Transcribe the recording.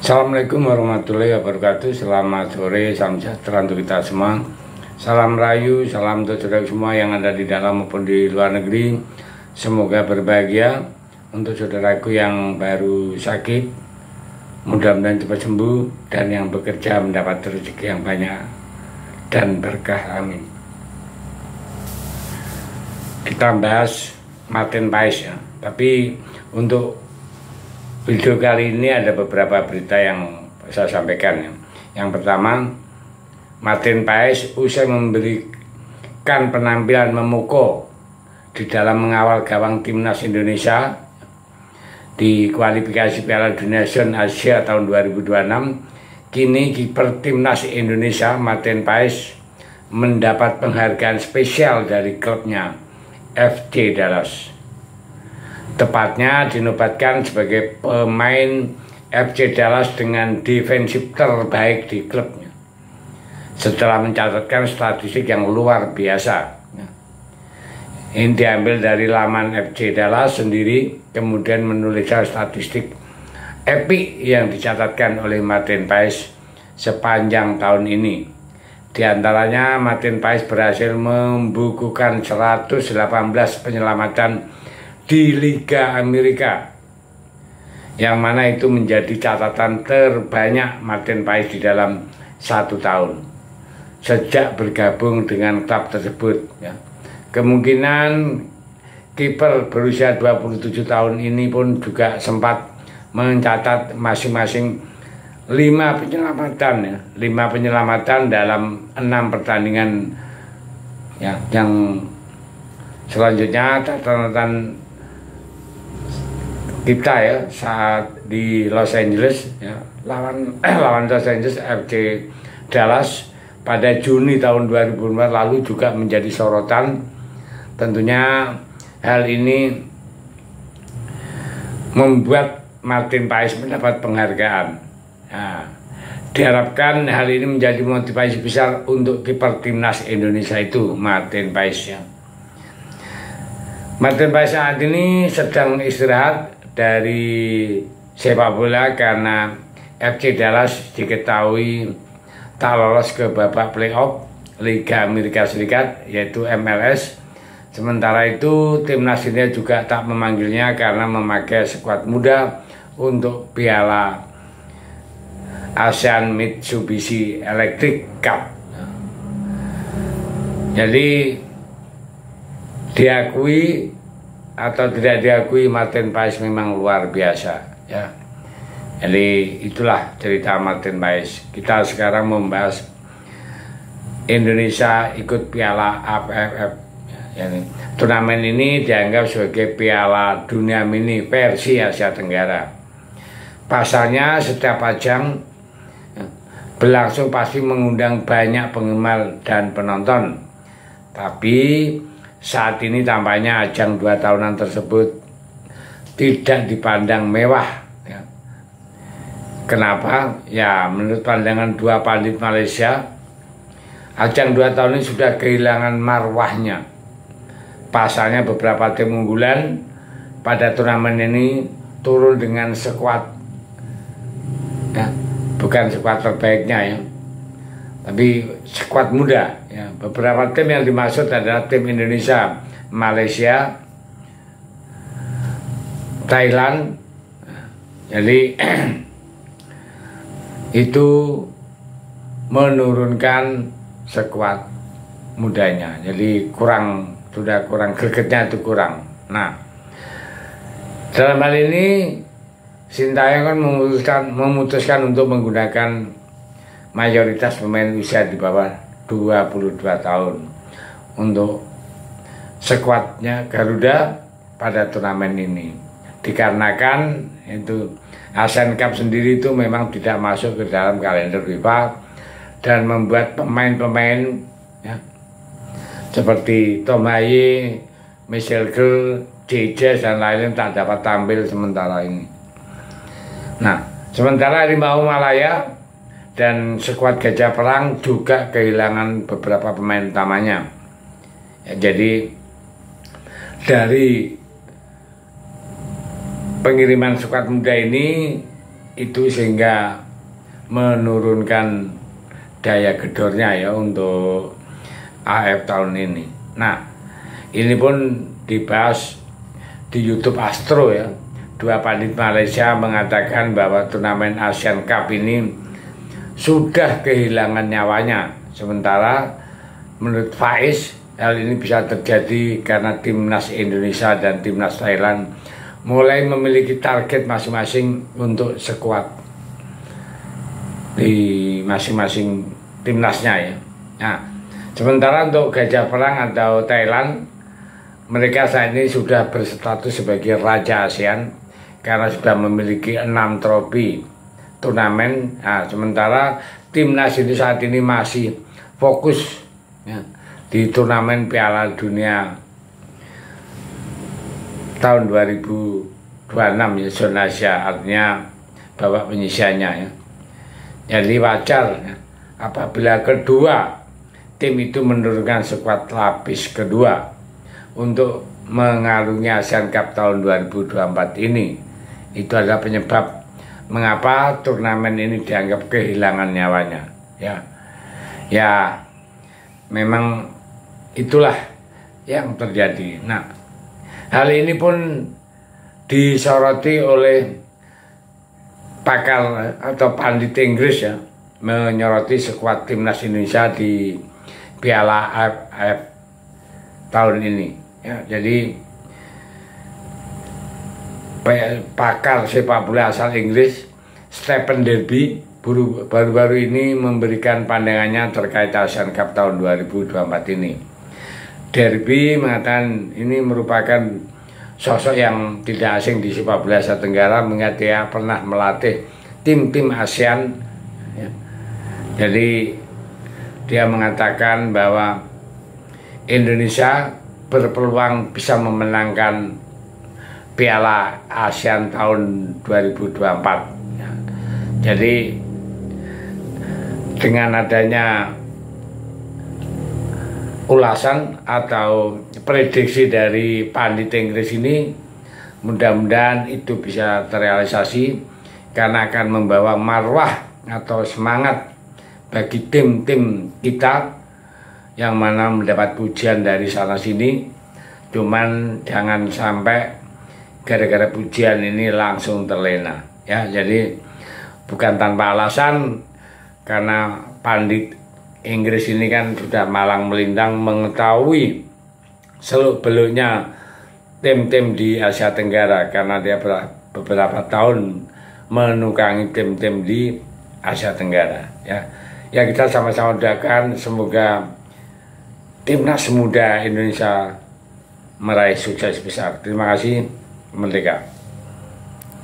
Assalamualaikum warahmatullahi wabarakatuh. Selamat sore, salam sejahtera untuk kita semua. Salam rayu, salam untuk saudara semua yang ada di dalam maupun di luar negeri. Semoga berbahagia. Untuk saudaraku yang baru sakit, mudah-mudahan cepat sembuh, dan yang bekerja mendapat rezeki yang banyak dan berkah, amin. Kita bahas Martin Paes ya. Tapi untuk video kali ini ada beberapa berita yang saya sampaikan ya. Yang pertama, Martin Paes usai memberikan penampilan memukul di dalam mengawal gawang timnas Indonesia di kualifikasi Piala Dunia Zone Asia tahun 2026, kini kiper timnas Indonesia Martin Paes mendapat penghargaan spesial dari klubnya FC Dallas. Tepatnya dinobatkan sebagai pemain FC Dallas dengan defensif terbaik di klubnya setelah mencatatkan statistik yang luar biasa. Ini diambil dari laman FC Dallas sendiri, kemudian menuliskan statistik epic yang dicatatkan oleh Martin Paes sepanjang tahun ini. Di antaranya Martin Paes berhasil membukukan 118 penyelamatan di Liga Amerika, yang mana itu menjadi catatan terbanyak Martin Paes di dalam satu tahun sejak bergabung dengan klub tersebut ya. Kemungkinan kiper berusia 27 tahun ini pun juga sempat mencatat masing-masing 5 penyelamatan ya, 5 penyelamatan dalam 6 pertandingan ya. Yang selanjutnya catatan kita ya saat di Los Angeles ya, lawan Los Angeles FC Dallas pada Juni tahun 2004 lalu juga menjadi sorotan. Tentunya hal ini membuat Martin Paes mendapat penghargaan. Nah, diharapkan hal ini menjadi motivasi besar untuk kiper timnas Indonesia itu Martin Paes ya. Martin Paes saat ini sedang istirahat dari sepak bola karena FC Dallas diketahui tak lolos ke babak playoff Liga Amerika Serikat yaitu MLS. Sementara itu timnas India juga tak memanggilnya karena memakai skuad muda untuk Piala ASEAN Mitsubishi Electric Cup. Jadi diakui atau tidak diakui, Martin Paes memang luar biasa ya. Jadi itulah cerita Martin Paes. Kita sekarang membahas Indonesia ikut Piala AFF. Yani, turnamen ini dianggap sebagai Piala Dunia Mini versi Asia Tenggara. Pasalnya setiap ajang berlangsung pasti mengundang banyak penggemar dan penonton. Tapi saat ini tampaknya ajang 2 tahunan tersebut tidak dipandang mewah ya. Kenapa? Ya menurut pandangan 2 pandit Malaysia, ajang 2 tahun ini sudah kehilangan marwahnya. Pasalnya beberapa tim unggulan pada turnamen ini turun dengan skuad ya, bukan skuad terbaiknya ya, tapi skuad muda ya. Beberapa tim yang dimaksud adalah tim Indonesia, Malaysia, Thailand. Jadi itu menurunkan skuad mudanya, jadi sudah kurang gregetnya, itu kurang. Nah, dalam hal ini Sintayong kan memutuskan untuk menggunakan mayoritas pemain usia di bawah 22 tahun untuk skuadnya Garuda pada turnamen ini. Dikarenakan itu ASEAN Cup sendiri itu memang tidak masuk ke dalam kalender FIFA dan membuat pemain-pemain ya, seperti Tom Haye, Michel Gil, JJ dan lain-lain tak dapat tampil sementara ini. Nah, sementara Harimau Malaya dan skuad Gajah Perang juga kehilangan beberapa pemain utamanya. Ya, jadi dari pengiriman skuad muda ini itu sehingga menurunkan daya gedornya ya untuk AF tahun ini. Nah, ini pun dibahas di YouTube Astro ya. Dua pandit Malaysia mengatakan bahwa turnamen Asian Cup ini sudah kehilangan nyawanya. Sementara menurut Faiz, hal ini bisa terjadi karena timnas Indonesia dan timnas Thailand mulai memiliki target masing-masing untuk sekuat di masing-masing timnasnya ya. Nah, sementara untuk Gajah Perang atau Thailand, mereka saat ini sudah berstatus sebagai Raja ASEAN karena sudah memiliki 6 trofi turnamen. Nah, sementara timnas ini saat ini masih fokus ya, di turnamen Piala Dunia tahun 2026 ya, zona Asia, artinya babak penyisiannya ya. Jadi wajar ya, apabila kedua tim itu menurunkan skuad lapis kedua untuk mengarungi ASEAN Cup tahun 2024 ini. Itu adalah penyebab mengapa turnamen ini dianggap kehilangan nyawanya ya. Ya memang itulah yang terjadi. Nah, hal ini pun disoroti oleh pakar atau pandit Inggris ya, menyoroti skuad timnas Indonesia di Piala AFF tahun ini ya. Jadi pakar sepak bola asal Inggris Stephen Derby baru-baru ini memberikan pandangannya terkait ASEAN Cup tahun 2024 ini. Derby mengatakan ini merupakan sosok yang tidak asing di sepak bola Asia Tenggara, mengingat dia pernah melatih tim-tim ASEAN ya. Jadi dia mengatakan bahwa Indonesia berpeluang bisa memenangkan Piala ASEAN tahun 2024 ya. Jadi dengan adanya ulasan atau prediksi dari pandit Inggris ini, mudah-mudahan itu bisa terrealisasi karena akan membawa marwah atau semangat bagi tim-tim kita yang mana mendapat pujian dari sana sini. Cuman jangan sampai gara-gara pujian ini langsung terlena ya. Jadi bukan tanpa alasan, karena pandit Inggris ini kan sudah malang melintang mengetahui seluk-beluknya tim-tim di Asia Tenggara, karena dia beberapa tahun menukangi tim-tim di Asia Tenggara ya. Ya, kita sama-sama doakan semoga timnas muda Indonesia meraih sukses besar. Terima kasih. Merdeka.